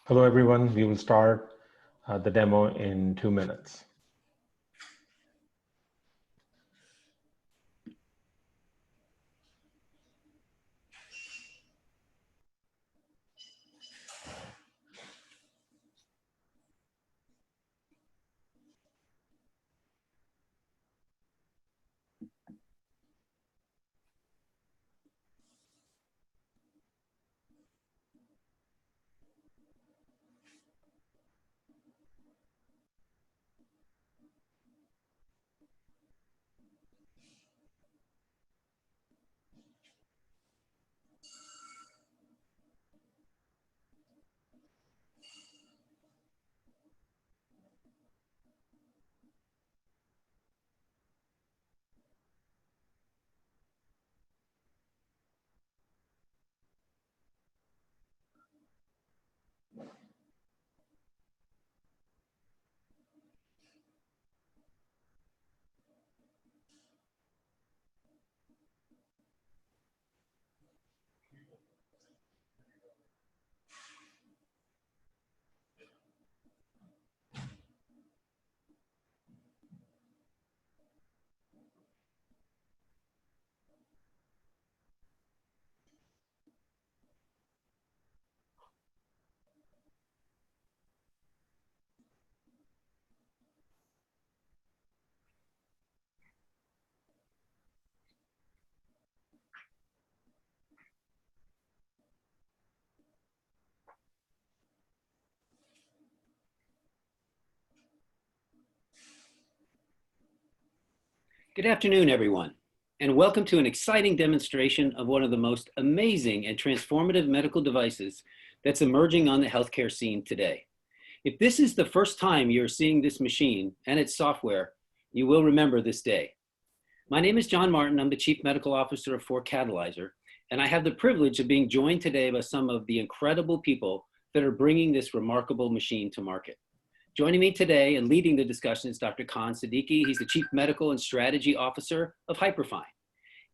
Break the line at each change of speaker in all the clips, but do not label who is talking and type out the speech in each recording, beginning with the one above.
Hello, everyone. We will start the demo in 2 minutes.
Good afternoon, everyone, and welcome to an exciting demonstration of one of the most amazing and transformative medical devices that's emerging on the healthcare scene today. If this is the first time you're seeing this machine and its software, you will remember this day. My name is John Martin. I'm the Chief Medical Officer of Catalyzer, and I have the privilege of being joined today by some of the incredible people that are bringing this remarkable machine to market. Joining me today and leading the discussion is Dr. Khan Siddiqui. He's the Chief Medical and Strategy Officer of Hyperfine.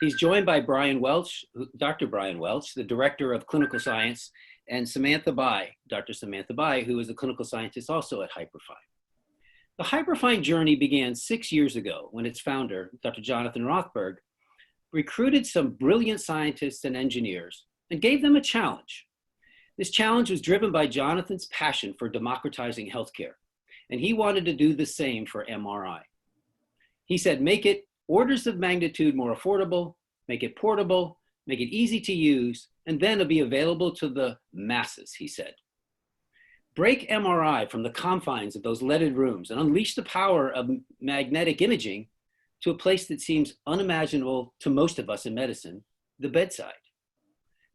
He's joined by Dr. Brian Welch, the Director of Clinical Science, and Dr. Samantha Bai, who is a clinical scientist also at Hyperfine. The Hyperfine journey began 6 years ago when its founder, Dr. Jonathan Rothberg, recruited some brilliant scientists and engineers and gave them a challenge. This challenge was driven by Jonathan's passion for democratizing healthcare, and he wanted to do the same for MRI. He said, make it orders of magnitude more affordable, make it portable, make it easy to use, and then it'll be available to the masses, he said. Break MRI from the confines of those leaded rooms and unleash the power of magnetic imaging to a place that seems unimaginable to most of us in medicine, the bedside.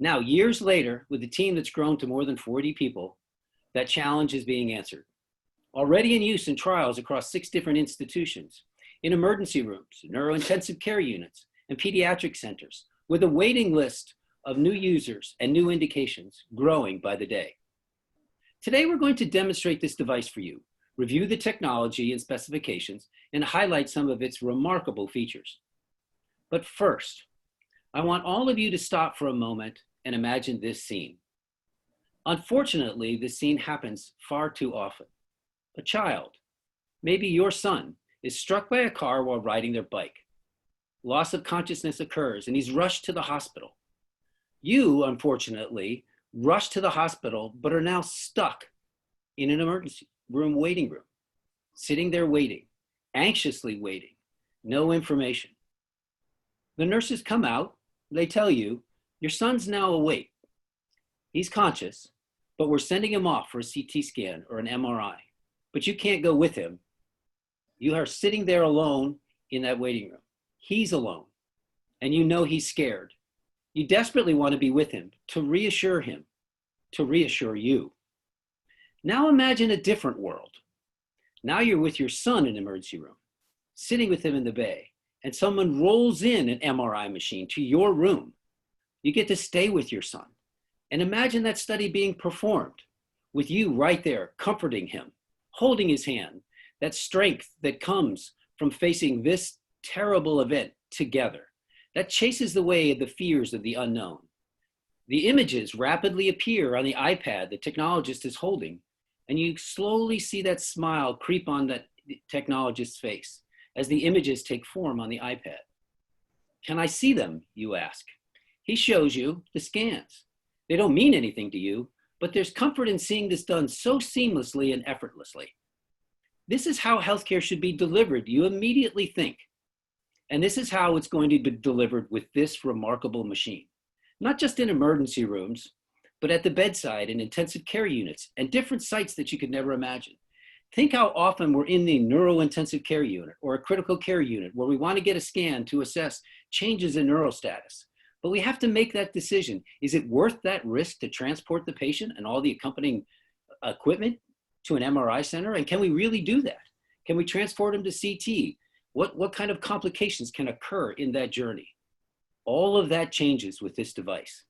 Now, years later, with a team that's grown to more than 40 people, that challenge is being answered. Already in use in trials across 6 different institutions, in emergency rooms, neurointensive care units, and pediatric centers, with a waiting list of new users and new indications growing by the day. Today, we're going to demonstrate this device for you, review the technology and specifications, and highlight some of its remarkable features. But first, I want all of you to stop for a moment and imagine this scene. Unfortunately, this scene happens far too often. A child, maybe your son, is struck by a car while riding their bike. Loss of consciousness occurs and he's rushed to the hospital. You, unfortunately, rush to the hospital but are now stuck in an emergency room waiting room, sitting there waiting, anxiously waiting, no information. The nurses come out, they tell you, your son's now awake. He's conscious, but we're sending him off for a CT scan or an MRI. But you can't go with him. You are sitting there alone in that waiting room. He's alone, and you know he's scared. You desperately want to be with him, to reassure him, to reassure you. Now imagine a different world. Now you're with your son in an emergency room, sitting with him in the bay, and someone rolls in an MRI machine to your room. You get to stay with your son, and imagine that study being performed with you right there, comforting him, holding his hand, that strength that comes from facing this terrible event together, that chases away the fears of the unknown. The images rapidly appear on the iPad the technologist is holding, and you slowly see that smile creep on that technologist's face as the images take form on the iPad. Can I see them, you ask? He shows you the scans. They don't mean anything to you, but there's comfort in seeing this done so seamlessly and effortlessly. This is how healthcare should be delivered, you immediately think. And this is how it's going to be delivered with this remarkable machine. Not just in emergency rooms, but at the bedside and intensive care units and different sites that you could never imagine. Think how often we're in the neurointensive care unit or a critical care unit where we want to get a scan to assess changes in neural status. But we have to make that decision. Is it worth that risk to transport the patient and all the accompanying equipment to an MRI center? And can we really do that? Can we transport them to CT? What kind of complications can occur in that journey? All of that changes with this device.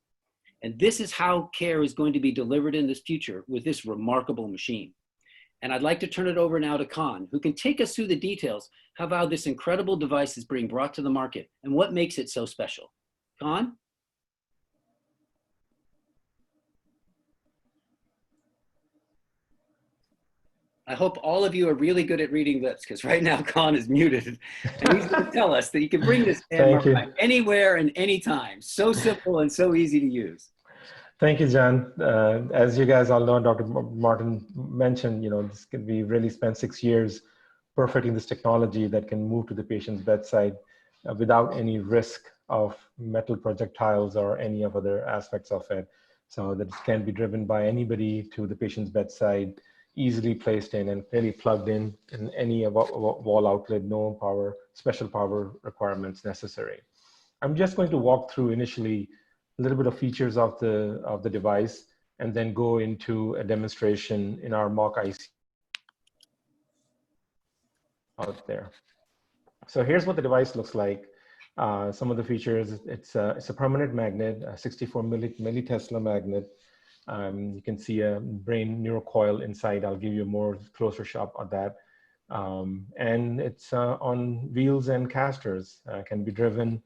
And this is how care is going to be delivered in this future with this remarkable machine. And I'd like to turn it over now to Khan, who can take us through the details of how this incredible device is being brought to the market and what makes it so special. Khan? I hope all of you are really good at reading lips, because right now Khan is muted. And he's going to tell us that you can bring this MRI anywhere and anytime. So simple and so easy to use.
Thank you, John. As you guys all know, Dr. Martin mentioned, this could be really spent 6 years perfecting this technology that can move to the patient's bedside without any risk of metal projectiles or any of other aspects of it. So that it can be driven by anybody to the patient's bedside, easily placed in and clearly plugged in any wall outlet, no power, special power requirements necessary. I'm just going to walk through initially a little bit of features of the device and then go into a demonstration in our mock IC out there. So here's what the device looks like. Some of the features, it's a permanent magnet, a 64 millitesla magnet. You can see a brain neurocoil inside. I'll give you a more closer shot at that. And it's on wheels and casters, can be driven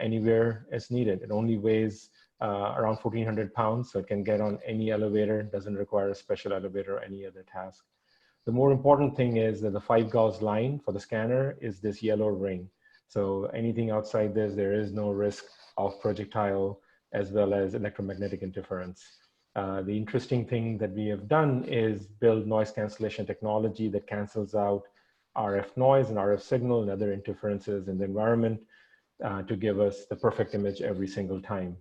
anywhere as needed. It only weighs around 1,400 pounds, so it can get on any elevator. It doesn't require a special elevator or any other task. The more important thing is that the 5 gauge line for the scanner is this yellow ring. So anything outside this, there is no risk of projectile as well as electromagnetic interference. The interesting thing that we have done is build noise cancellation technology that cancels out RF noise and RF signal and other interferences in the environment to give us the perfect image every single time.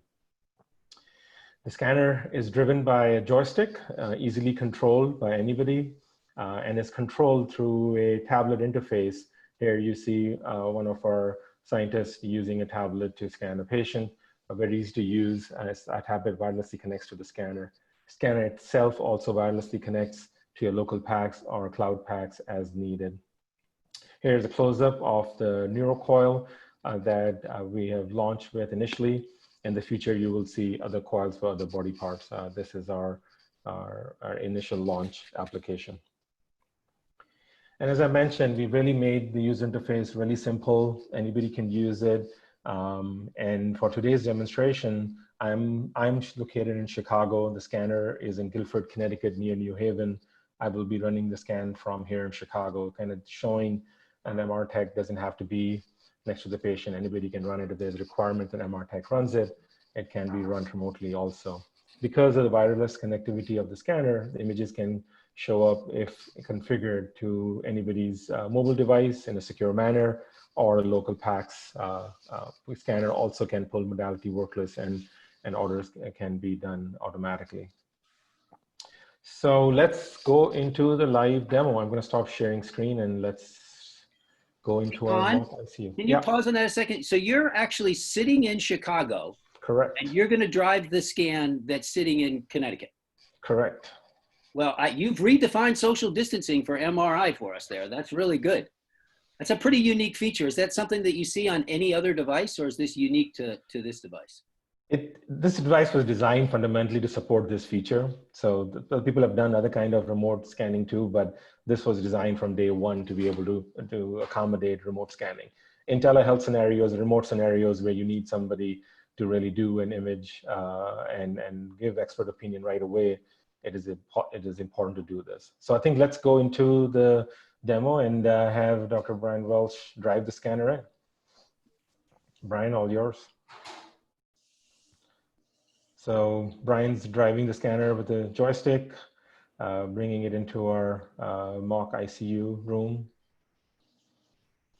The scanner is driven by a joystick, easily controlled by anybody, and is controlled through a tablet interface. Here you see one of our scientists using a tablet to scan a patient. Very easy to use, as a tablet wirelessly connects to the scanner. Scanner itself also wirelessly connects to your local PACS or cloud PACS as needed. Here's a close-up of the neurocoil that we have launched with initially. In the future, you will see other coils for other body parts. This is our initial launch application. And as I mentioned, we really made the user interface really simple. Anybody can use it. And for today's demonstration, I'm located in Chicago. The scanner is in Guilford, Connecticut, near New Haven. I will be running the scan from here in Chicago, kind of showing an MR tech doesn't have to be next to the patient. Anybody can run it. If there's a requirement that MR tech runs it, it can be run remotely also. Because of the wireless connectivity of the scanner, the images can show up if configured to anybody's mobile device in a secure manner, or a local PACS scanner also can pull modality worklist and orders can be done automatically. So let's go into the live demo. I'm going to stop sharing screen and let's go into our mock ICU.
Can you pause on that a second? So you're actually sitting in Chicago.
Correct.
And you're going to drive the scan that's sitting in Connecticut.
Correct.
Well, you've redefined social distancing for MRI for us there. That's really good. That's a pretty unique feature. Is that something that you see on any other device, or is this unique to this device?
This device was designed fundamentally to support this feature. So the people have done other kind of remote scanning too, but this was designed from day one to be able to accommodate remote scanning. In telehealth scenarios, remote scenarios where you need somebody to really do an image and give expert opinion right away, it is important to do this. So I think let's go into the demo and have Dr. Brian Welch drive the scanner in. Brian, all yours. So Brian's driving the scanner with a joystick, bringing it into our mock ICU room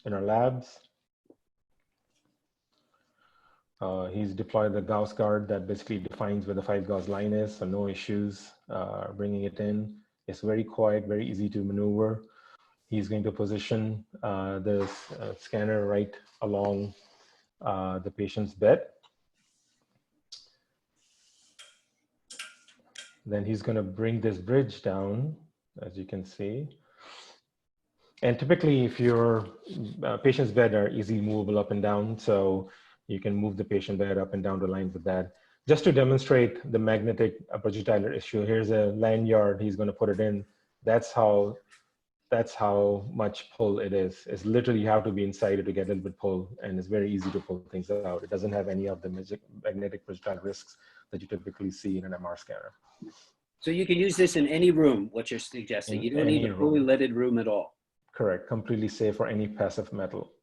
in our labs. He's deployed the Gauss guard that basically defines where the 5 Gauss line is, so no issues bringing it in. It's very quiet, very easy to maneuver. He's going to position the scanner right along the patient's bed. Then he's going to bring this bridge down, as you can see. And typically, if your patient's bed are easily movable up and down, so you can move the patient bed up and down the line with that. Just to demonstrate the magnetic projectile issue, here's a lanyard he's going to put it in. That's how much pull it is. It's literally you have to be inside it to get a little bit pull, and it's very easy to pull things out. It doesn't have any of the magnetic projectile risks that you typically see in an MR scanner.
So you can use this in any room, what you're suggesting. You don't need a fully leaded room at all.
Correct, completely safe for any passive metal.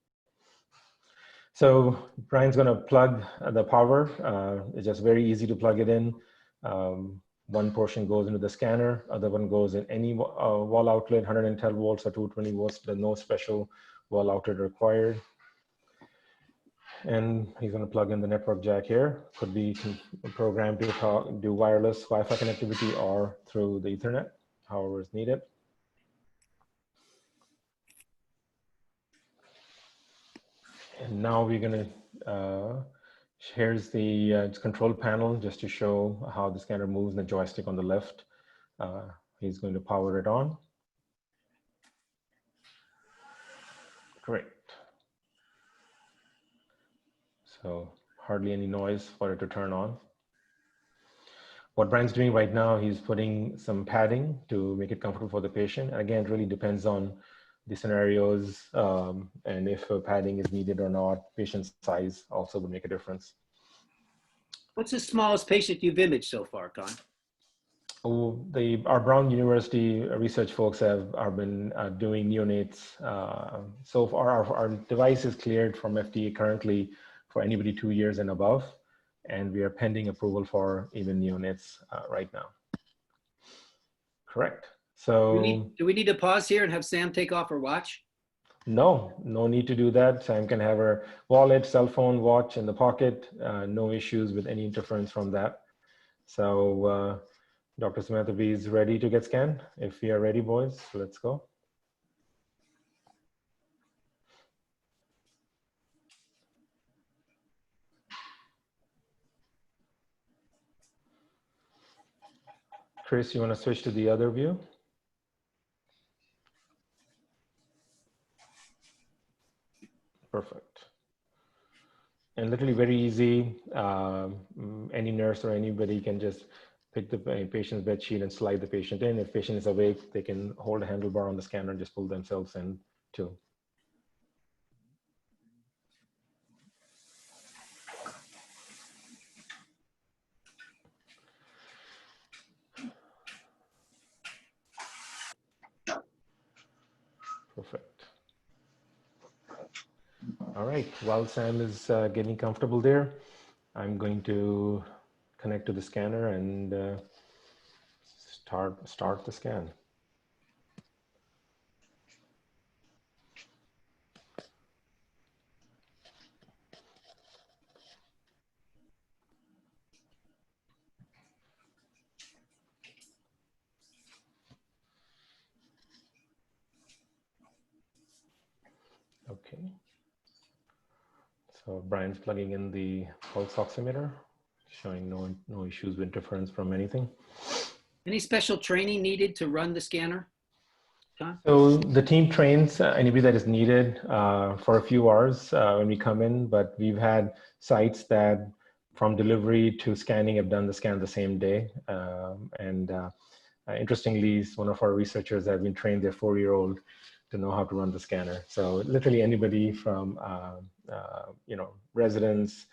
So Brian's gonna plug the power. It's just very easy to plug it in. One portion goes into the scanner, other one goes in any wall outlet, 110 volts or 220 volts. There's no special wall outlet required. And he's going to plug in the network jack here. Could be programmed to do wireless Wi-Fi connectivity or through the Ethernet, however is needed. And now we're going to, here's the control panel just to show how the scanner moves and the joystick on the left. He's going to power it on. Great. So hardly any noise for it to turn on. What Brian's doing right now, he's putting some padding to make it comfortable for the patient. And again, it really depends on the scenarios and if padding is needed or not. Patient size also would make a difference.
What's the smallest patient you've imaged so far, Con?
Oh, our Brown University research folks have been doing neonates. So far, our device is cleared from FDA currently for anybody 2 years and above, and we are pending approval for even neonates right now. Correct. So
do we need to pause here and have Sam take off her watch?
No need to do that. Sam can have her wallet, cell phone, watch in the pocket. No issues with any interference from that. So Dr. Samantha B is ready to get scanned. If we are ready, boys, let's go. Chris, you want to switch to the other view? Perfect. And literally very easy. Any nurse or anybody can just pick the patient's bed sheet and slide the patient in. If patient is awake, they can hold a handlebar on the scanner and just pull themselves in too. Perfect. All right, while Sam is getting comfortable there, I'm going to connect to the scanner and start the scan. Okay. So Brian's plugging in the pulse oximeter, showing no issues with interference from anything.
Any special training needed to run the scanner, John?
So the team trains anybody that is needed for a few hours when we come in, but we've had sites that from delivery to scanning have done the scan the same day. Interestingly, one of our researchers have been trained their 4-year-old to know how to run the scanner. So literally anybody from residents,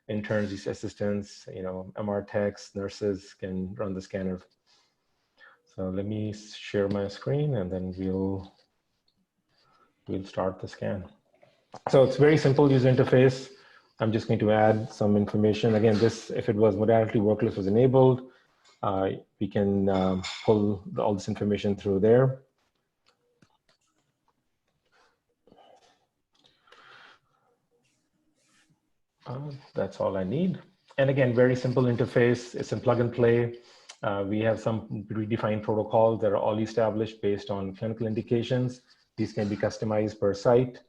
interns, these assistants, MR techs, nurses can run the scanner. So let me share my screen and then we'll start the scan. So it's very simple user interface. I'm just going to add some information. Again, this, if it was modality worklist was enabled, we can pull all this information through there. That's all I need. And again, very simple interface. It's a plug and play. We have some predefined protocols that are all established based on clinical indications. These can be customized per site.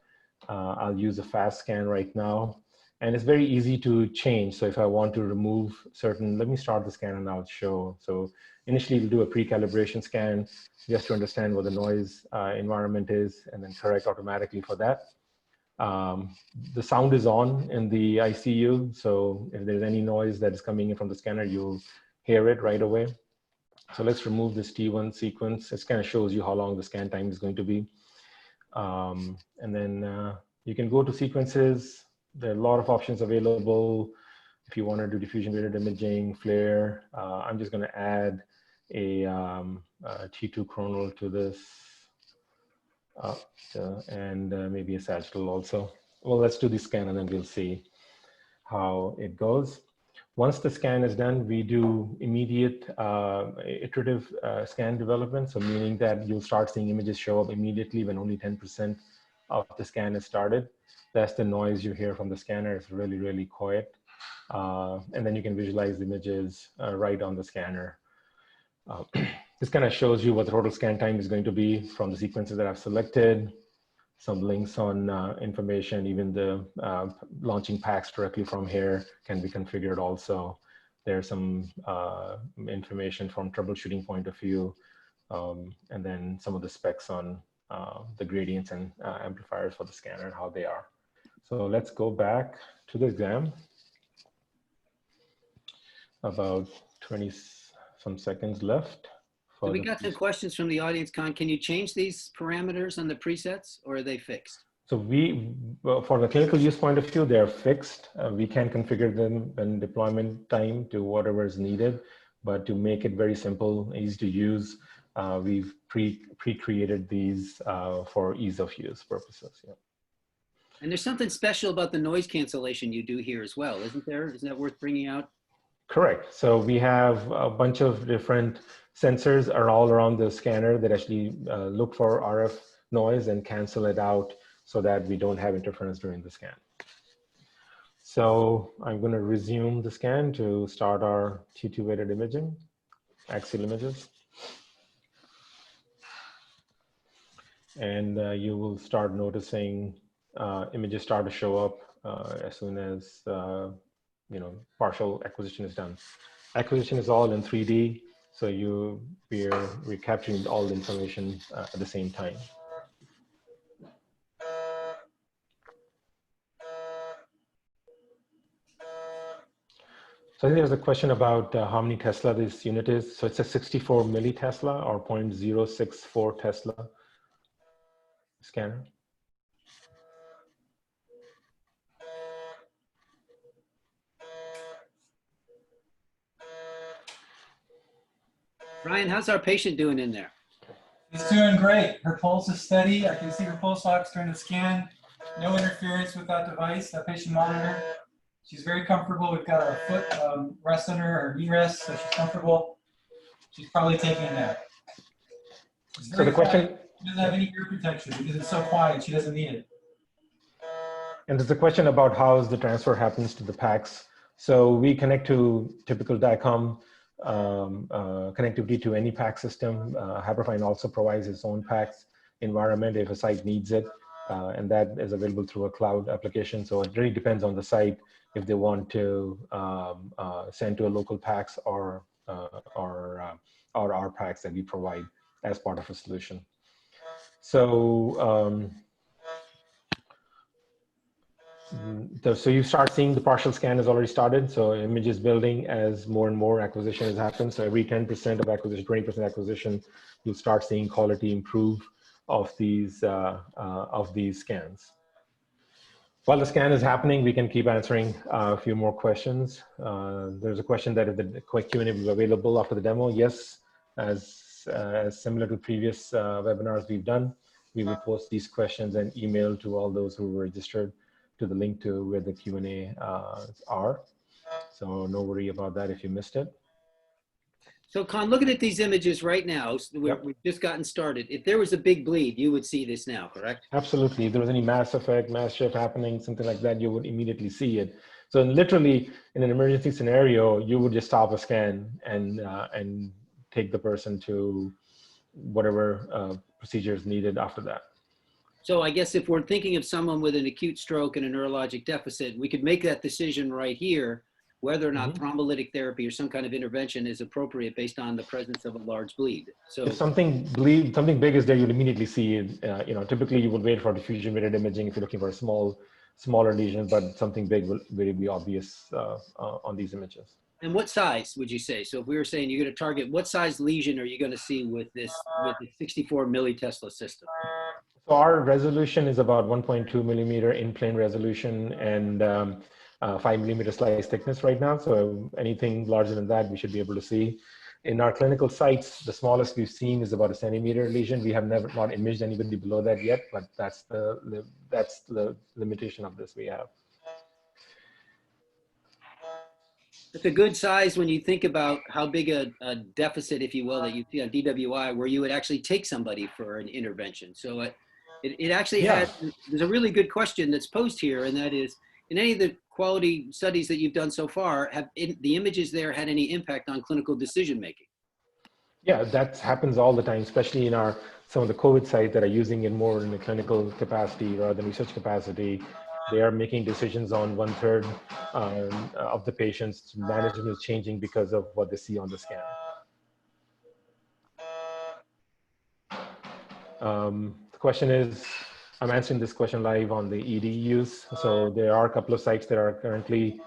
I'll use a fast scan right now. And it's very easy to change. So if I want to remove certain, let me start the scan and I'll show. So initially we'll do a pre-calibration scan just to understand what the noise environment is and then correct automatically for that. The sound is on in the ICU. So if there's any noise that is coming in from the scanner, you'll hear it right away. So let's remove this T1 sequence. It kind of shows you how long the scan time is going to be. And then you can go to sequences. There are a lot of options available. If you want to do diffusion weighted imaging, flare, I'm just going to add a T2 chronal to this. And maybe a sagittal also. Well, let's do the scan and then we'll see how it goes. Once the scan is done, we do immediate iterative scan development. So meaning that you'll start seeing images show up immediately when only 10% of the scan is started. That's the noise you hear from the scanner. It's really, really quiet. And then you can visualize the images right on the scanner. This kind of shows you what the total scan time is going to be from the sequences that I've selected, some links on information, even the launching packs directly from here can be configured also. There's some information from troubleshooting point of view, and then some of the specs on the gradients and amplifiers for the scanner and how they are. So let's go back to the exam. About 20 some seconds left.
So we got some questions from the audience, Con. Can you change these parameters on the presets or are they fixed?
So for the clinical use point of view, they're fixed. We can configure them in deployment time to whatever is needed, but to make it very simple, easy to use, we've pre-created these for ease of use purposes. Yeah.
And there's something special about the noise cancellation you do here as well, isn't there? Isn't that worth bringing out?
Correct. So we have a bunch of different sensors are all around the scanner that actually look for RF noise and cancel it out so that we don't have interference during the scan. So I'm going to resume the scan to start our T2 weighted imaging, axial images. And you will start noticing images start to show up as soon as partial acquisition is done. Acquisition is all in 3D, so we're capturing all the information at the same time. So I think there's a question about how many Tesla this unit is. So it's a 64 millitesla or 0.064 Tesla scanner.
Ryan, how's our patient doing in there?
She's doing great. Her pulse is steady. I can see her pulse ox during the scan. No interference with that device, that patient monitor. She's very comfortable. We've got her foot rest under her knee rest, so she's comfortable. She's probably taking a nap.
So the question,
she doesn't have any ear protection because it's so quiet. She doesn't need it.
And there's a question about how the transfer happens to the packs. So we connect to typical DICOM connectivity to any pack system. Hyperfine also provides its own packs environment if a site needs it, and that is available through a cloud application. So it really depends on the site if they want to send to a local packs or our packs that we provide as part of a solution. So so you start seeing the partial scan has already started. So image is building as more and more acquisition has happened. So every 10% of acquisition, 20% acquisition, you'll start seeing quality improve of these scans. While the scan is happening, we can keep answering a few more questions. There's a question that if the Q&A will be available after the demo. Yes, as similar to previous webinars we've done, we will post these questions and email to all those who were registered to the link to where the Q&A are. So no worry about that if you missed it.
So Con, looking at these images right now, we've just gotten started. If there was a big bleed, you would see this now, correct?
Absolutely. If there was any mass effect, mass shift happening, something like that, you would immediately see it. So literally in an emergency scenario, you would just stop a scan and take the person to whatever procedure is needed after that.
So I guess if we're thinking of someone with an acute stroke and a neurologic deficit, we could make that decision right here, whether or not thrombolytic therapy or some kind of intervention is appropriate based on the presence of a large bleed. So
if something big is there, you'll immediately see it. You know, typically you would wait for diffusion weighted imaging if you're looking for a smaller lesion, but something big will really be obvious on these images.
And what size would you say? So if we were saying you're going to target, what size lesion are you going to see with the 64 millitesla system?
So our resolution is about 1.2 millimeter in plane resolution and 5 millimeter slice thickness right now. So anything larger than that, we should be able to see. In our clinical sites, the smallest we've seen is about a centimeter lesion. We have not imaged anybody below that yet, but that's the limitation of this we have.
It's a good size when you think about how big a deficit, if you will, that you see on DWI, where you would actually take somebody for an intervention. So it actually has, there's a really good question that's posed here, and that is, in any of the quality studies that you've done so far, have the images there had any impact on clinical decision making? Yeah,
that happens all the time, especially in some of the COVID sites that are using it more in the clinical capacity rather than research capacity. They are making decisions on 1/3 of the patients. Management is changing because of what they see on the scan. The question is, I'm answering this question live on the ED use. So there are a couple of sites that are currently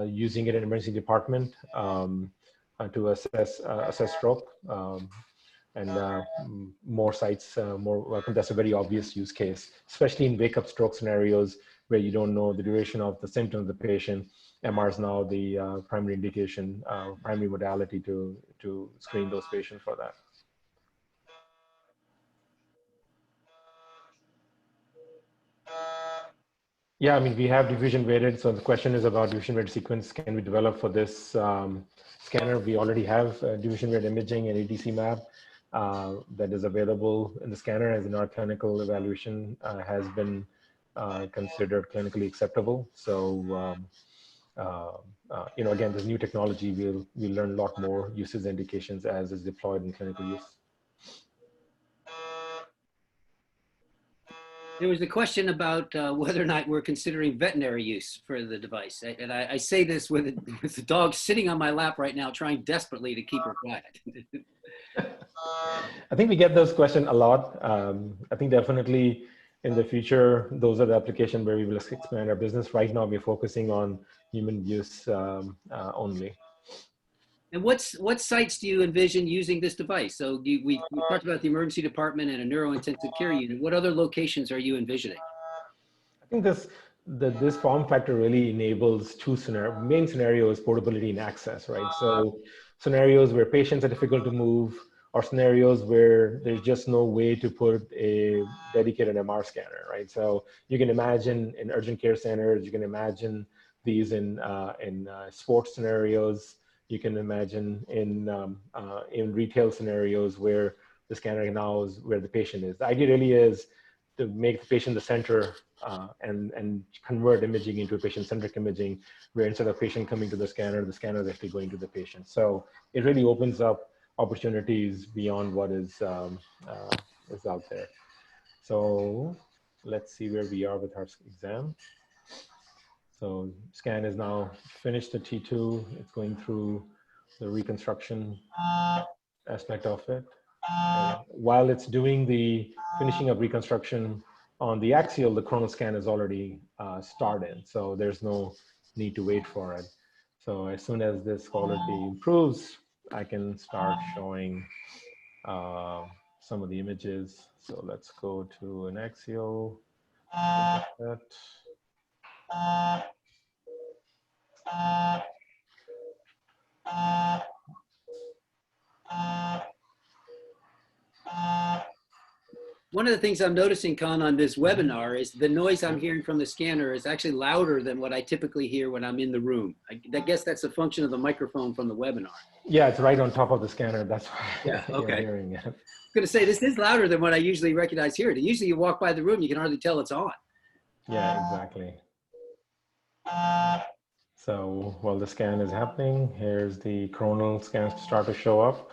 using it in emergency department to assess stroke. More sites, more welcome. That's a very obvious use case, especially in wake-up stroke scenarios where you don't know the duration of the symptoms of the patient. MR is now the primary indication, primary modality to screen those patients for that. Yeah, I mean, we have diffusion weighted. So the question is about diffusion weighted sequence. Can we develop for this scanner? We already have diffusion weighted imaging and ADC map that is available in the scanner, as in our clinical evaluation has been considered clinically acceptable. So, you know, again, this new technology, we'll learn a lot more uses and indications as is deployed in clinical use.
There was a question about whether or not we're considering veterinary use for the device. And I say this with the dog sitting on my lap right now, trying desperately to keep her quiet.
I think we get those questions a lot. I think definitely in the future, those are the applications where we will expand our business. Right now, we're focusing on human use only.
And what sites do you envision using this device? So we talked about the emergency department and a neurointensive care unit. What other locations are you envisioning?
I think this form factor really enables two main scenarios: portability and access, right? So scenarios where patients are difficult to move, or scenarios where there's just no way to put a dedicated MR scanner, right? So you can imagine in urgent care centers, you can imagine these in sports scenarios. You can imagine in retail scenarios where the scanner now is where the patient is. The idea really is to make the patient the center and convert imaging into a patient-centric imaging, where instead of patient coming to the scanner is actually going to the patient. So it really opens up opportunities beyond what is out there. So let's see where we are with our exam. So scan is now finished at T2. It's going through the reconstruction aspect of it. And while it's doing the finishing of reconstruction on the axial, the coronal scan is already started. So there's no need to wait for it. So as soon as this quality improves, I can start showing some of the images. So let's go to an axial.
One of the things I'm noticing, Con, on this webinar is the noise I'm hearing from the scanner is actually louder than what I typically hear when I'm in the room. I guess that's a function of the microphone from the webinar.
Yeah, it's right on top of the scanner. That's why
Yeah, okay.
you're hearing it.
I'm going to say this is louder than what I usually recognize here. Usually you walk by the room, you can hardly tell it's on.
Yeah, exactly. So while the scan is happening, here's the coronal scans start to show up.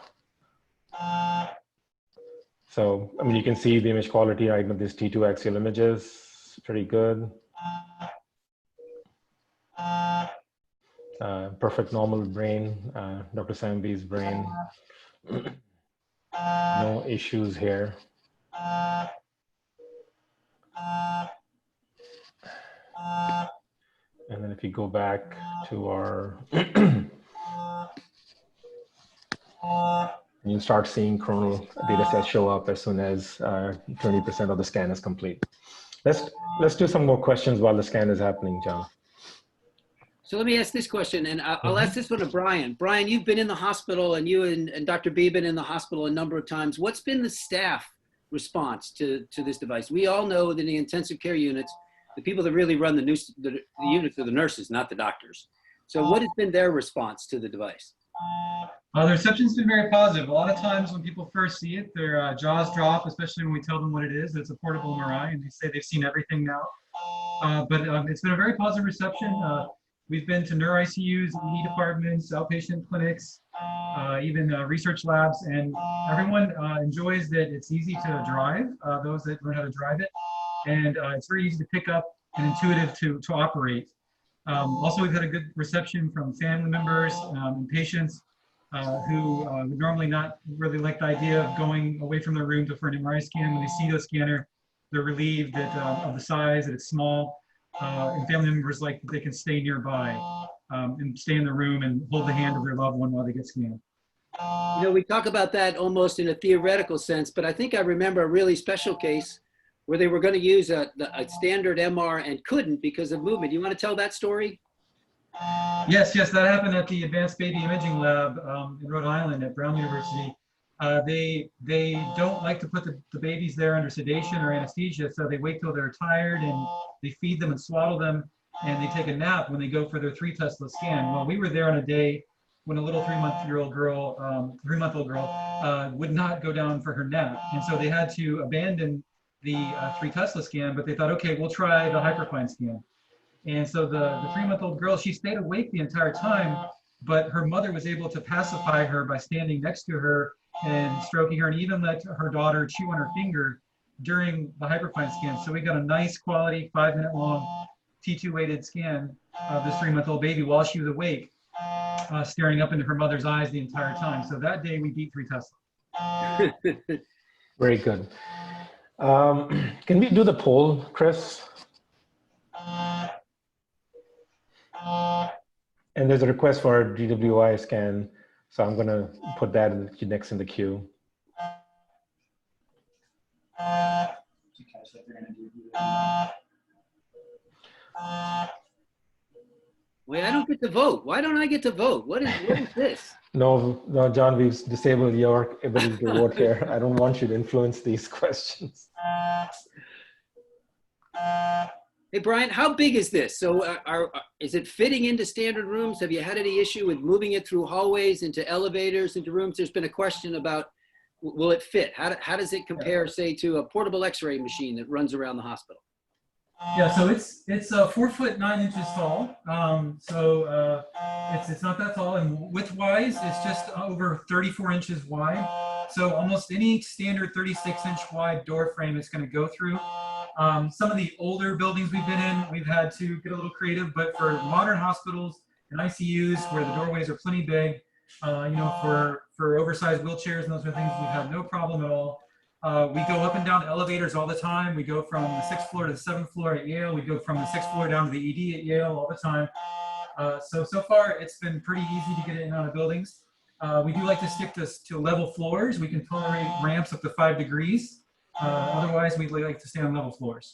So, I mean, you can see the image quality right now, these T2 axial images, pretty good. Perfect normal brain, Dr. Sambi's brain. No issues here. And then if you go back to our, you start seeing coronal data sets show up as soon as 20% of the scan is complete. Let's do some more questions while the scan is happening, John.
So let me ask this question, and I'll ask this one to Brian. Brian, you've been in the hospital, and you and Dr. B been in the hospital a number of times. What's been the staff response to this device? We all know that in the intensive care units, the people that really run the units are the nurses, not the doctors. So what has been their response to the device?
The reception's been very positive. A lot of times when people first see it, their jaws drop, especially when we tell them what it is. It's a portable MRI, and they say they've seen everything now. But it's been a very positive reception. We've been to neuro ICUs, ED departments, outpatient clinics, even research labs, and everyone enjoys that it's easy to drive, those that learn how to drive it, and it's very easy to pick up and intuitive to operate. Also, we've had a good reception from family members and patients who would normally not really like the idea of going away from their room for an MRI scan. When they see the scanner, they're relieved that, of the size, that it's small. And family members like that they can stay nearby and stay in the room and hold the hand of their loved one while they get scanned.
You know, we talk about that almost in a theoretical sense, but I think I remember a really special case where they were going to use a standard MR and couldn't because of movement. You want to tell that story?
Yes, that happened at the Advanced Baby Imaging Lab in Rhode Island at Brown University. They don't like to put the babies there under sedation or anesthesia, so they wait till they're tired and they feed them and swaddle them, and they take a nap when they go for their 3 Tesla scan. Well, we were there on a day when a little 3-month-old girl would not go down for her nap, and so they had to abandon the 3 Tesla scan, but they thought, okay, we'll try the Hyperfine scan. And so the 3-month-old girl, she stayed awake the entire time, but her mother was able to pacify her by standing next to her and stroking her, and even let her daughter chew on her finger during the Hyperfine scan. So we got a nice quality 5-minute long T2 weighted scan of this 3-month-old baby while she was awake, staring up into her mother's eyes the entire time. So that day we beat 3 Tesla.
Very good. Can we do the poll, Chris? And there's a request for a DWI scan, so I'm going to put that next in the queue.
Wait, I don't get to vote. Why don't I get to vote? What is this?
No, John, we've disabled your ability to vote here. I don't want you to influence these questions.
Hey, Brian, how big is this? So is it fitting into standard rooms? Have you had any issue with moving it through hallways, into elevators, into rooms? There's been a question about, will it fit? How does it compare, say, to a portable x-ray machine that runs around the hospital?
Yeah, so it's 4 foot 9 inches tall. It's not that tall, and width-wise, it's just over 34 inches wide. So almost any standard 36-inch wide door frame it's going to go through. Some of the older buildings we've been in, we've had to get a little creative, but for modern hospitals and ICUs where the doorways are plenty big, for oversized wheelchairs and those sort of things, we've had no problem at all. We go up and down elevators all the time. We go from the 6th floor to the 7th floor at Yale. We go from the 6th floor down to the ED at Yale all the time. So far, it's been pretty easy to get in and out of buildings. We do like to stick to level floors. We can tolerate ramps up to 5 degrees. Otherwise, we like to stay on level floors.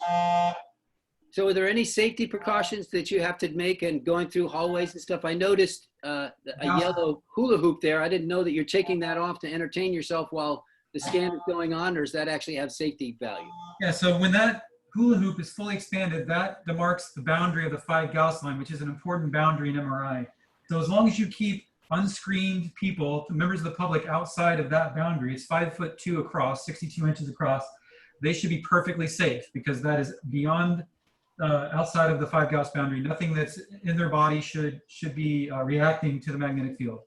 So are there any safety precautions that you have to make and going through hallways and stuff? I noticed a yellow hula hoop there. I didn't know that you're taking that off to entertain yourself while the scan is going on, or does that actually have safety value?
Yeah, so when that hula hoop is fully expanded, that demarks the boundary of the 5 Gauss line, which is an important boundary in MRI. So as long as you keep unscreened people, members of the public outside of that boundary, it's 5'2" across, 62 inches across, they should be perfectly safe because that is beyond outside of the 5 Gauss boundary. Nothing that's in their body should be reacting to the magnetic field.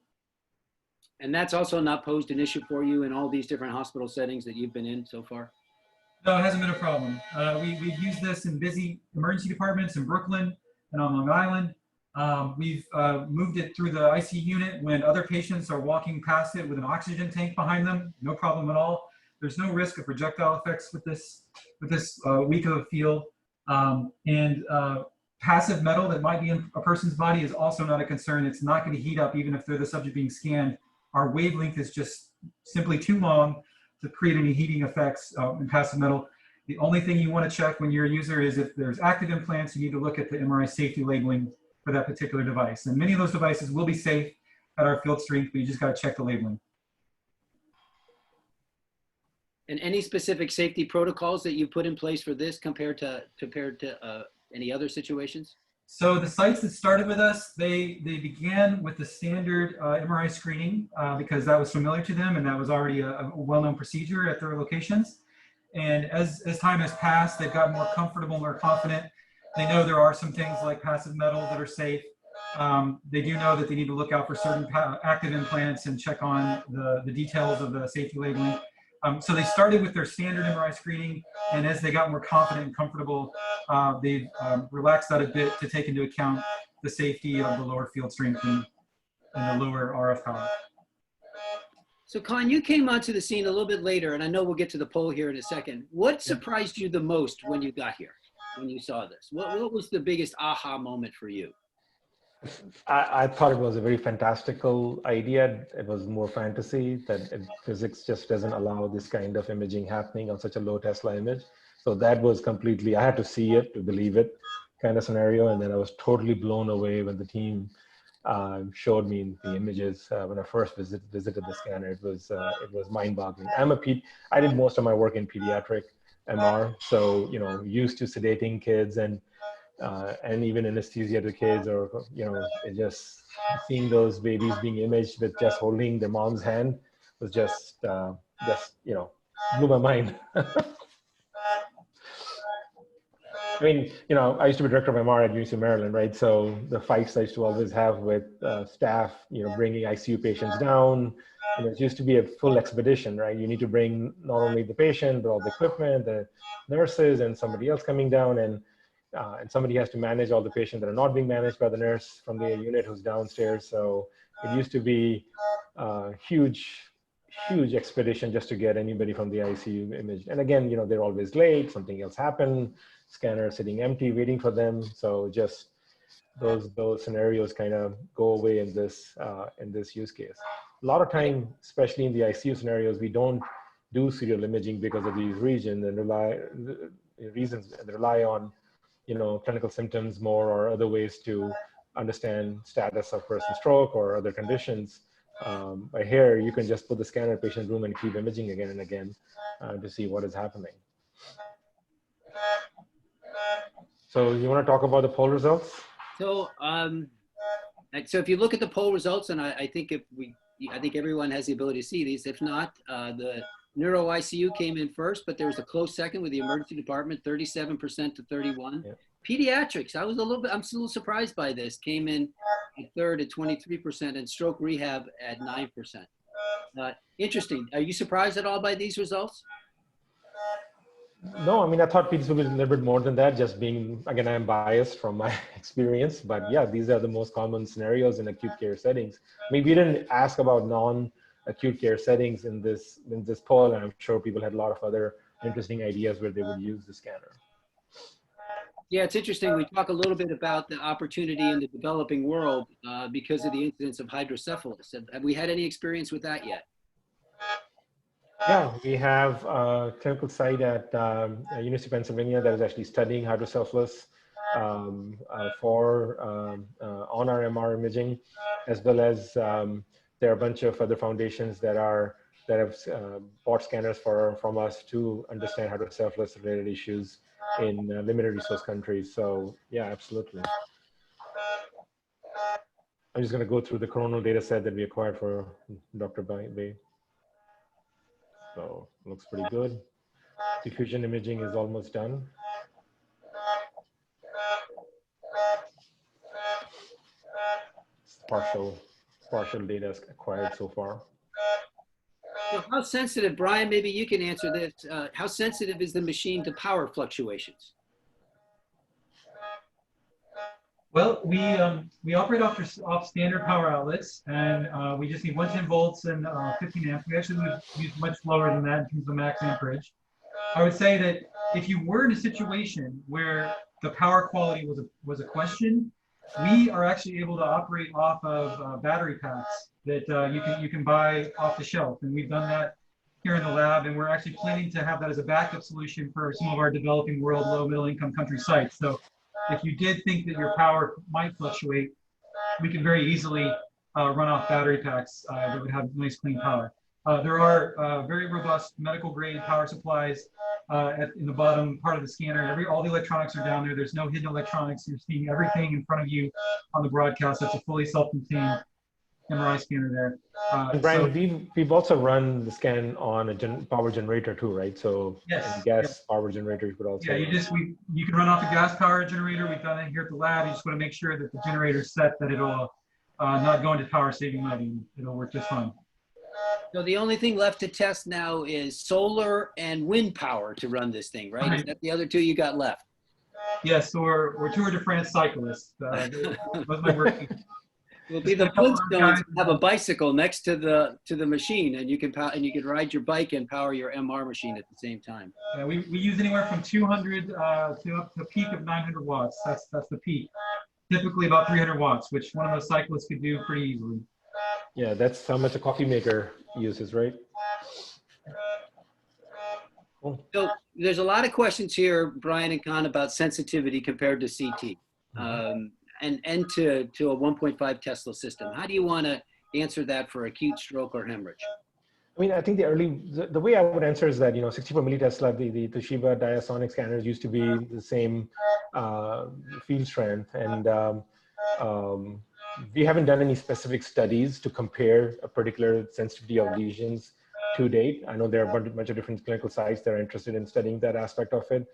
And that's also not posed an issue for you in all these different hospital settings that you've been in so far?
No, it hasn't been a problem. We've used this in busy emergency departments in Brooklyn and on Long Island. We've moved it through the ICU unit when other patients are walking past it with an oxygen tank behind them. No problem at all. There's no risk of projectile effects with this weak of a field. Passive metal that might be in a person's body is also not a concern. It's not going to heat up even if they're the subject being scanned. Our wavelength is just simply too long to create any heating effects in passive metal. The only thing you want to check when you're a user is if there's active implants, you need to look at the MRI safety labeling for that particular device. And many of those devices will be safe at our field strength, but you just got to check the labeling.
And any specific safety protocols that you put in place for this compared to any other situations?
So the sites that started with us, they began with the standard MRI screening because that was familiar to them and that was already a well-known procedure at their locations. And as time has passed, they've gotten more comfortable, more confident. They know there are some things like passive metal that are safe. They do know that they need to look out for certain active implants and check on the details of the safety labeling. So they started with their standard MRI screening, and as they got more confident and comfortable, they've relaxed that a bit to take into account the safety of the lower field strength and the lower RF power.
So Con, you came onto the scene a little bit later, and I know we'll get to the poll here in a second. What surprised you the most when you got here, when you saw this? What was the biggest aha moment for you?
I thought it was a very fantastical idea. It was more fantasy that physics just doesn't allow this kind of imaging happening on such a low Tesla image. So that was completely, I had to see it to believe it kind of scenario. And then I was totally blown away when the team showed me the images when I first visited the scanner. It was mind-boggling. I did most of my work in pediatric MR, so used to sedating kids and even anesthesia to kids, or it just seeing those babies being imaged with just holding their mom's hand was just blew my mind. I mean, I used to be director of MR at University of Maryland, right? So the fights I used to always have with staff, bringing ICU patients down. It used to be a full expedition, right? You need to bring not only the patient, but all the equipment, the nurses, and somebody else coming down, and somebody has to manage all the patients that are not being managed by the nurse from the unit who's downstairs. So it used to be a huge expedition just to get anybody from the ICU image. And again, they're always late, something else happened, scanner sitting empty, waiting for them. So just those scenarios kind of go away in this use case. A lot of time, especially in the ICU scenarios, we don't do serial imaging because of these reasons and rely on clinical symptoms more, or other ways to understand status of person's stroke or other conditions. But here, you can just put the scanner in the patient room and keep imaging again and again to see what is happening. So you want to talk about the poll results?
So, so if you look at the poll results, and I think I think everyone has the ability to see these. If not, the Neuro ICU came in first, but there was a close second with the emergency department, 37% to 31. Yeah. Pediatrics, I'm a little surprised by this, came in at third at 23%, and stroke rehab at 9%. Interesting. Are you surprised at all by these results?
No, I mean, I thought peds would be a little bit more than that, just being, again, I'm biased from my experience, but yeah, these are the most common scenarios in acute care settings. I mean, we didn't ask about non-acute care settings in this poll, and I'm sure people had a lot of other interesting ideas where they would use the scanner.
Yeah, it's interesting. We talk a little bit about the opportunity in the developing world because of the incidence of hydrocephalus. Have we had any experience with that yet?
Yeah, we have a clinical site at University of Pennsylvania that is actually studying hydrocephalus on our MR imaging, as well as there are a bunch of other foundations that have bought scanners from us to understand hydrocephalus related issues in limited resource countries. So yeah, absolutely. I'm just going to go through the coronal data set that we acquired for Dr. Bay. So looks pretty good. Diffusion imaging is almost done. It's partial data acquired so far.
So how sensitive, Brian, maybe you can answer this. How sensitive is the machine to power fluctuations?
Well, we operate off standard power outlets, and we just need 10 volts and 15 amps. We actually use much lower than that in terms of max amperage. I would say that if you were in a situation where the power quality was a question, we are actually able to operate off of battery packs that you can buy off the shelf, and we've done that here in the lab, and we're actually planning to have that as a backup solution for some of our developing world low middle income country sites. So if you did think that your power might fluctuate, we can very easily run off battery packs that would have nice clean power. There are very robust medical grade power supplies in the bottom part of the scanner. All the electronics are down there. There's no hidden electronics. You're seeing everything in front of you on the broadcast. It's a fully self-contained MRI scanner there.
And Brian, we've also run the scan on a power generator too, right? So
yes,
gas power generator you could also.
Yeah, you can run off a gas power generator. We've done it here at the lab. You just want to make sure that the generator's set, that it'll not go into power saving mode, and it'll work just fine.
So the only thing left to test now is solar and wind power to run this thing, right? Is that the other two you got left?
Yes, so we're Tour de France cyclists. Those my work.
It'll be the Flintstones have a bicycle next to the machine, and you can ride your bike and power your MR machine at the same time.
Yeah, we use anywhere from 200 to up to a peak of 900 watts. That's the peak. Typically about 300 watts, which one of those cyclists could do pretty easily.
Yeah, that's how much a coffee maker uses, right?
Cool. So there's a lot of questions here, Brian and Con, about sensitivity compared to CT. And to a 1.5 Tesla system. How do you want to answer that for acute stroke or hemorrhage?
I mean, I think the way I would answer is that, 64 millitesla, the Toshiba Diasonic scanners used to be the same field strength. And we haven't done any specific studies to compare a particular sensitivity of lesions to date. I know there are a bunch of different clinical sites that are interested in studying that aspect of it.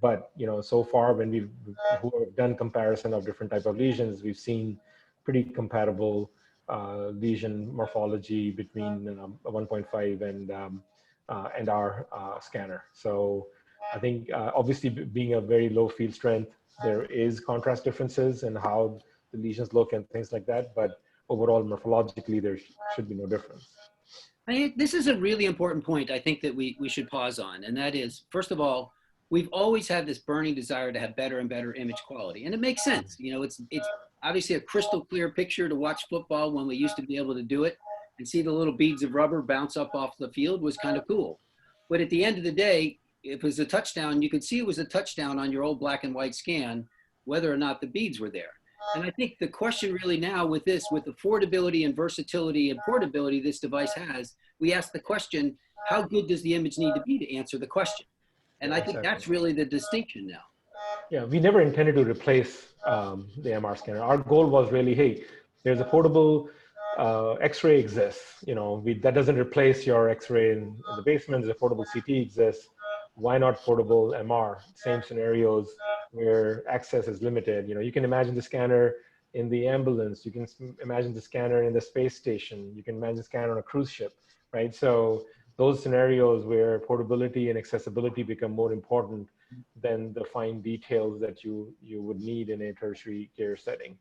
But so far when we've done comparison of different type of lesions, we've seen pretty comparable lesion morphology between 1.5 and our scanner. So I think obviously being a very low field strength, there is contrast differences in how the lesions look and things like that. But overall morphologically, there should be no difference.
This is a really important point I think that we should pause on. And that is, first of all, we've always had this burning desire to have better and better image quality. And it makes sense. It's obviously a crystal clear picture to watch football when we used to be able to do it and see the little beads of rubber bounce up off the field was kind of cool. But at the end of the day, if it was a touchdown, you could see it was a touchdown on your old black and white scan, whether or not the beads were there. And I think the question really now with this, with affordability and versatility and portability this device has, we ask the question, how good does the image need to be to answer the question? And I think that's really the distinction now.
Yeah, we never intended to replace the MR scanner. Our goal was really, hey, there's a portable X-ray exists. That doesn't replace your X-ray in the basement. There's a portable CT exists. Why not portable MR? Same scenarios where access is limited. You can imagine the scanner in the ambulance. You can imagine the scanner in the space station. You can imagine the scanner on a cruise ship, right? So those scenarios where portability and accessibility become more important than the fine details that you would need in a tertiary care setting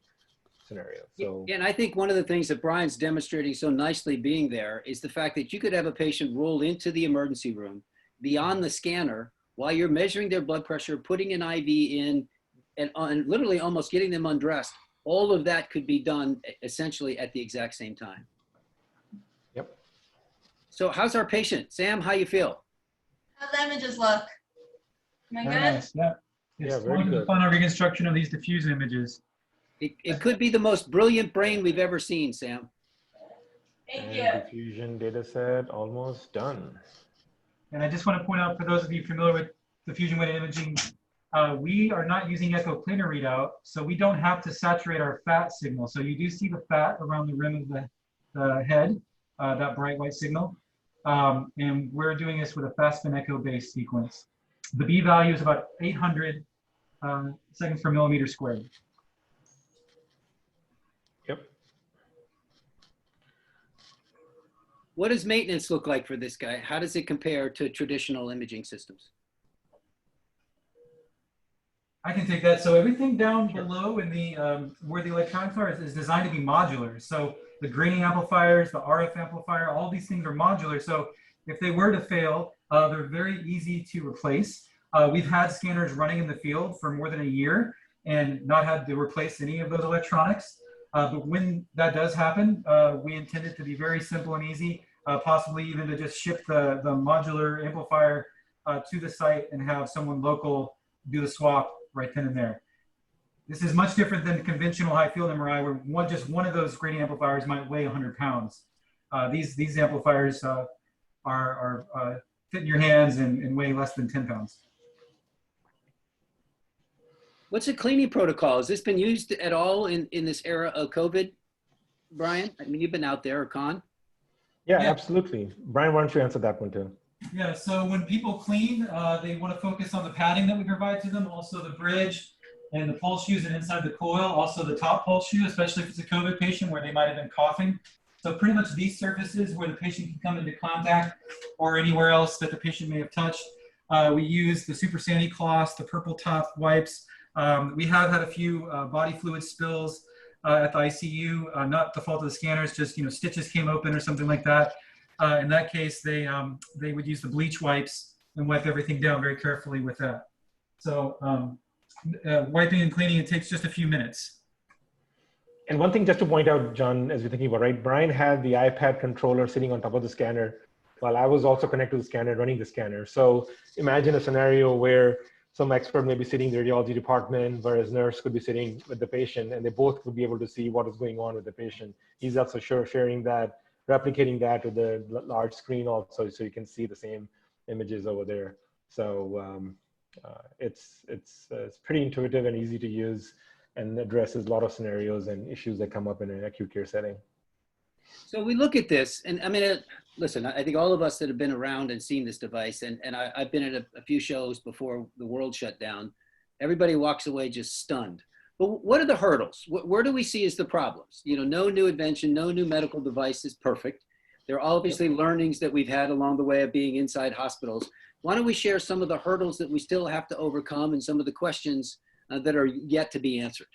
scenario. So,
and I think one of the things that Brian's demonstrating so nicely being there is the fact that you could have a patient roll into the emergency room beyond the scanner while you're measuring their blood pressure, putting an IV in, and literally almost getting them undressed. All of that could be done essentially at the exact same time.
Yep.
So how's our patient? Sam, how you feel?
How the images look? Am I
Very
good?
nice. Yeah.
Yeah,
It's
very
going to the
good.
final reconstruction of these diffuse images.
It could be the most brilliant brain we've ever seen, Sam.
Thank
And
you.
diffusion data set almost done.
And I just want to point out for those of you familiar with diffusion weighted imaging, we are not using echo cleaner readout, so we don't have to saturate our fat signal. So you do see the fat around the rim of the head, that bright white signal. And we're doing this with a fast spin echo based sequence. The B value is about 800 seconds per millimeter squared.
Yep.
What does maintenance look like for this guy? How does it compare to traditional imaging systems?
I can take that. So everything down below in the where the electronics are is designed to be modular. So the graining amplifiers, the RF amplifier, all these things are modular. So if they were to fail, they're very easy to replace. We've had scanners running in the field for more than a year and not had to replace any of those electronics. But when that does happen, we intend it to be very simple and easy, possibly even to just ship the modular amplifier to the site and have someone local do the swap right then and there. This is much different than conventional high field MRI where just one of those grading amplifiers might weigh 100 pounds. These amplifiers fit in your hands and weigh less than 10 pounds.
What's a cleaning protocol? Has this been used at all in this era of COVID, Brian? I mean, you've been out there, or Con?
Yeah, absolutely. Brian, why don't you answer that one too?
Yeah, so when people clean, they want to focus on the padding that we provide to them, also the bridge and the pulse shoes and inside the coil, also the top pulse shoe, especially if it's a COVID patient where they might have been coughing. So pretty much these surfaces where the patient can come into contact or anywhere else that the patient may have touched. We use the Super Sandy cloths, the purple top wipes. We have had a few body fluid spills at the ICU, not the fault of the scanners, just stitches came open or something like that. In that case, they would use the bleach wipes and wipe everything down very carefully with that. So wiping and cleaning, it takes just a few minutes.
And one thing just to point out, John, as you're thinking about, right, Brian had the iPad controller sitting on top of the scanner while I was also connected to the scanner, running the scanner. So imagine a scenario where some expert may be sitting in the radiology department, whereas nurse could be sitting with the patient, and they both would be able to see what is going on with the patient. He's also sharing that, replicating that with the large screen also, so you can see the same images over there. So it's pretty intuitive and easy to use, and addresses a lot of scenarios and issues that come up in an acute care setting.
So we look at this, and I mean, listen, I think all of us that have been around and seen this device, and I've been at a few shows before the world shut down, everybody walks away just stunned. But what are the hurdles? Where do we see as the problems? No new invention, no new medical device is perfect. There are obviously learnings that we've had along the way of being inside hospitals. Why don't we share some of the hurdles that we still have to overcome and some of the questions that are yet to be answered?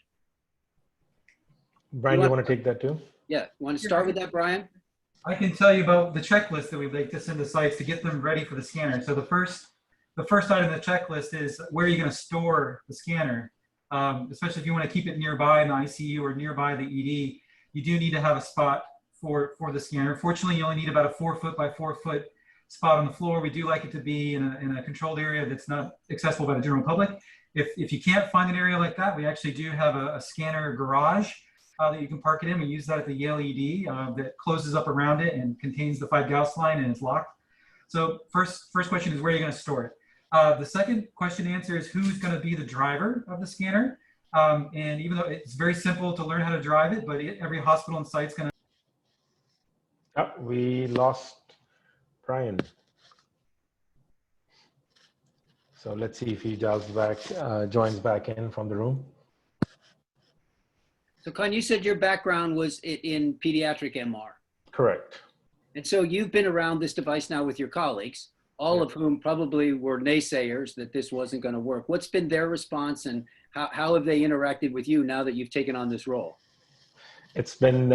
Brian,
you want to take that too?
Yeah, want to start with that, Brian?
I can tell you about the checklist that we like to send to sites to get them ready for the scanner. So the first item in the checklist is where are you going to store the scanner? Especially if you want to keep it nearby in the ICU or nearby the ED, you do need to have a spot for the scanner. Fortunately, you only need about a 4 foot by 4 foot spot on the floor. We do like it to be in a controlled area that's not accessible by the general public. If you can't find an area like that, we actually do have a scanner garage that you can park it in. We use that at the Yale ED that closes up around it and contains the 5 Gauss line and it's locked. So first question is where are you going to store it? The second question to answer is who's going to be the driver of the scanner. And even though it's very simple to learn how to drive it, but every hospital and site's going to.
Oh, we lost Brian. So let's see if he joins back in from the room.
So Con, you said your background was in pediatric MR.
Correct.
And so you've been around this device now with your colleagues, all of whom probably were naysayers that this wasn't going to work. What's been their response, and how have they interacted with you now that you've taken on this role? It's been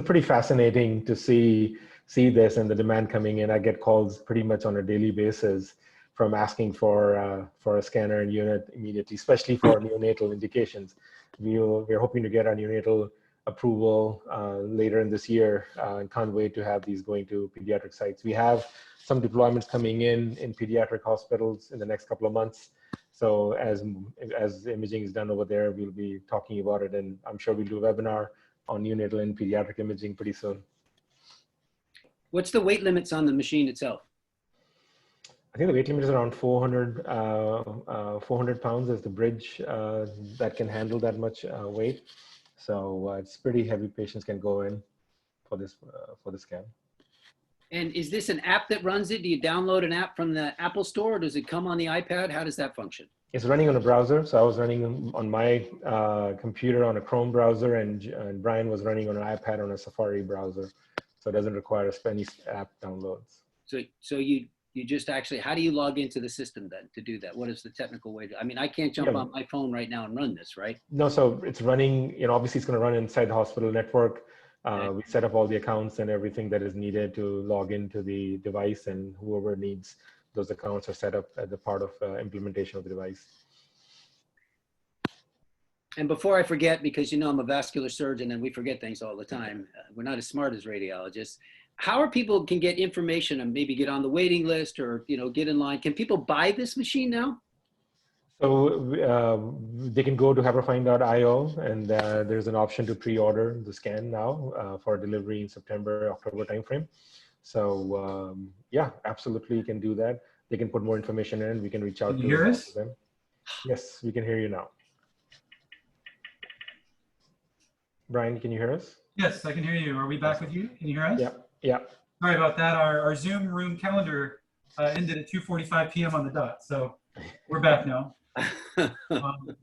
pretty fascinating to see this and the demand coming in. I get calls pretty much on a daily basis from asking for a scanner and unit immediately, especially for neonatal indications. We're hoping to get our neonatal approval later in this year, and can't wait to have these going to pediatric sites. We have some deployments coming in pediatric hospitals in the next couple of months. So as imaging is done over there, we'll be talking about it, and I'm sure we'll do a webinar on neonatal and pediatric imaging pretty soon.
What's the weight limits on the machine itself?
I think the weight limit is around 400 pounds as the bridge that can handle that much weight. So it's pretty heavy. Patients can go in for the scan. And
is this an app that runs it? Do you download an app from the Apple Store, or does it come on the iPad? How does that function?
It's running on a browser. So I was running on my computer on a Chrome browser, and Brian was running on an iPad on a Safari browser. So it doesn't require any app downloads.
So you just actually, how do you log into the system then to do that? What is the technical way to, I mean, I can't jump on my phone right now and run this, right?
No, so it's running, obviously it's going to run inside the hospital network. We set up all the accounts and everything that is needed to log into the device, and whoever needs those accounts are set up as a part of implementation of the device.
And before I forget, because I'm a vascular surgeon and we forget things all the time, we're not as smart as radiologists. How are people can get information and maybe get on the waiting list or, get in line? Can people buy this machine now?
So they can go to hyperfine.io, and there's an option to pre-order the scan now for delivery in September, October timeframe. So yeah, absolutely, you can do that. They can put more information in. We can reach out
to them.
Yes, we can hear you now. Brian, can you hear us?
Yes, I can hear you. Are we back with you? Can you hear us?
Yeah. Yeah.
Sorry about that. Our Zoom room calendar ended at 2:45 p.m. on the dot, so we're back now. I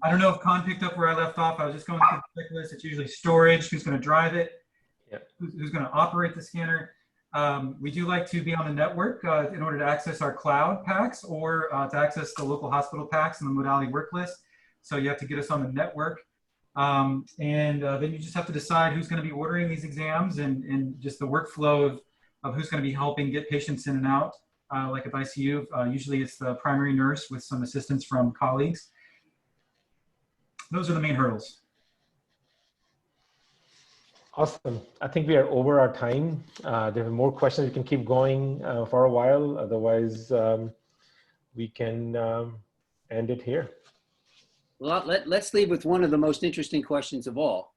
don't know if Khan picked up where I left off. I was just going through the checklist. It's usually storage, who's going to drive it, who's going to operate the scanner. We do like to be on the network in order to access our cloud packs or to access the local hospital packs and the modality work list. So you have to get us on the network. And then you just have to decide who's going to be ordering these exams and just the workflow of who's going to be helping get patients in and out. Like at ICU, usually it's the primary nurse with some assistance from colleagues. Those are the main hurdles.
Awesome. I think we are over our time. There are more questions. We can keep going for a while. Otherwise, we can end it here.
Well, let's leave with one of the most interesting questions of all.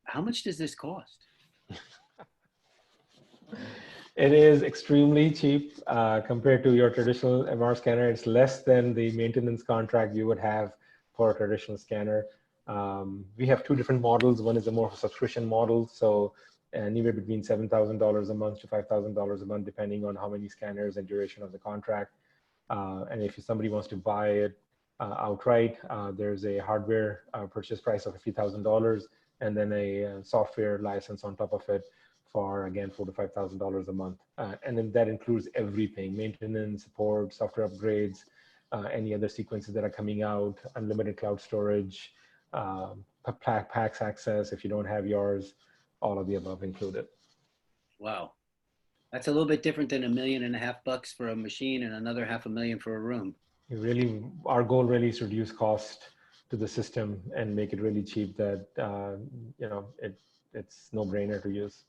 How much does this cost?
It is extremely cheap compared to your traditional MR scanner. It's less than the maintenance contract you would have for a traditional scanner. We have two different models. One is a more subscription model, so anywhere between $7,000 a month to $5,000 a month, depending on how many scanners and duration of the contract. And if somebody wants to buy it outright, there's a hardware purchase price of $50,000, and then a software license on top of it for, again, $4,000 to $5,000 a month. And then that includes everything: maintenance, support, software upgrades, any other sequences that are coming out, unlimited cloud storage, PACS access if you don't have yours, all of the above included.
Wow. That's a little bit different than $1.5 million for a machine and another $500,000 for a room.
Really, our goal really is to reduce cost to the system and make it really cheap that, it's no-brainer to use.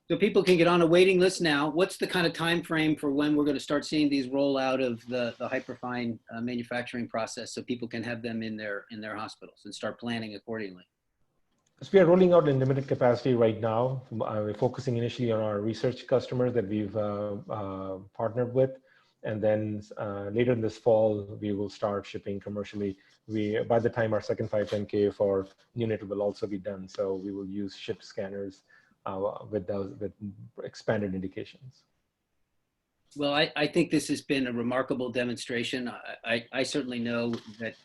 So people can get on a waiting list now. What's the kind of time frame for when we're going to start seeing these roll out of the Hyperfine manufacturing process, so people can have them in their hospitals and start planning accordingly?
So we are rolling out in limited capacity right now. We're focusing initially on our research customers that we've partnered with. And then later in this fall, we will start shipping commercially. By the time our second 510K for neonatal will also be done. So we will use shipped scanners with expanded indications.
Well, I think this has been a remarkable demonstration. I certainly know that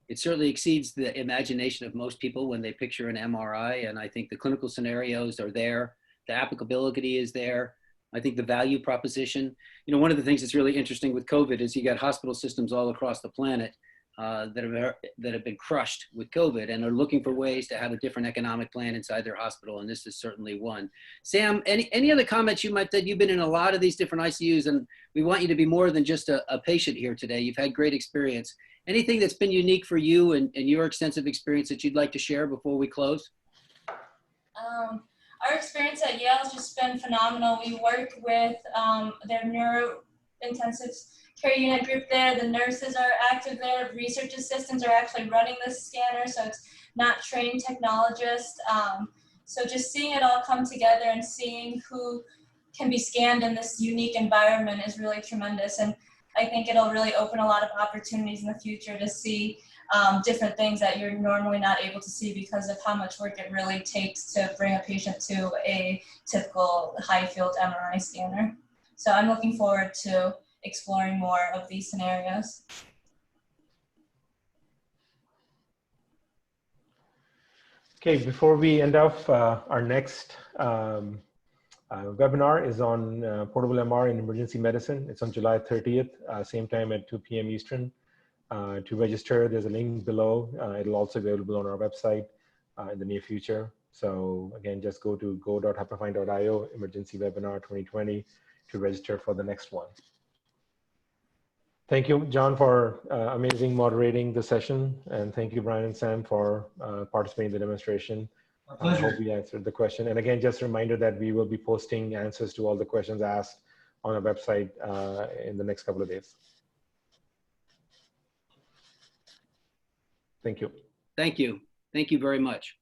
it certainly exceeds the imagination of most people when they picture an MRI. And I think the clinical scenarios are there. The applicability is there. I think the value proposition, one of the things that's really interesting with COVID is you got hospital systems all across the planet that have been crushed with COVID and are looking for ways to have a different economic plan inside their hospital. And this is certainly one. Sam, any other comments you might, that you've been in a lot of these different ICUs, and we want you to be more than just a patient here today. You've had great experience. Anything that's been unique for you and your extensive experience that you'd like to share before we close?
Our experience at Yale has just been phenomenal. We work with their neuro-intensive care unit group there. The nurses are active there. Research assistants are actually running this scanner, so it's not trained technologists. So just seeing it all come together and seeing who can be scanned in this unique environment is really tremendous. And I think it'll really open a lot of opportunities in the future to see different things that you're normally not able to see because of how much work it really takes to bring a patient to a typical high field MRI scanner. So I'm looking forward to exploring more of these scenarios.
Okay, before we end off, our next webinar is on portable MR in emergency medicine. It's on July 30th, same time at 2 p.m. Eastern. To register, there's a link below. It'll also be available on our website in the near future. So again, just go to go.hyperfine.io, emergency webinar 2020 to register for the next one. Thank you, John, for amazing moderating the session. And thank you, Brian and Sam, for participating in the demonstration.
Our pleasure.
I hope we answered the question. And again, just a reminder that we will be posting answers to all the questions asked on our website in the next couple of days. Thank you.
Thank you. Thank you very much.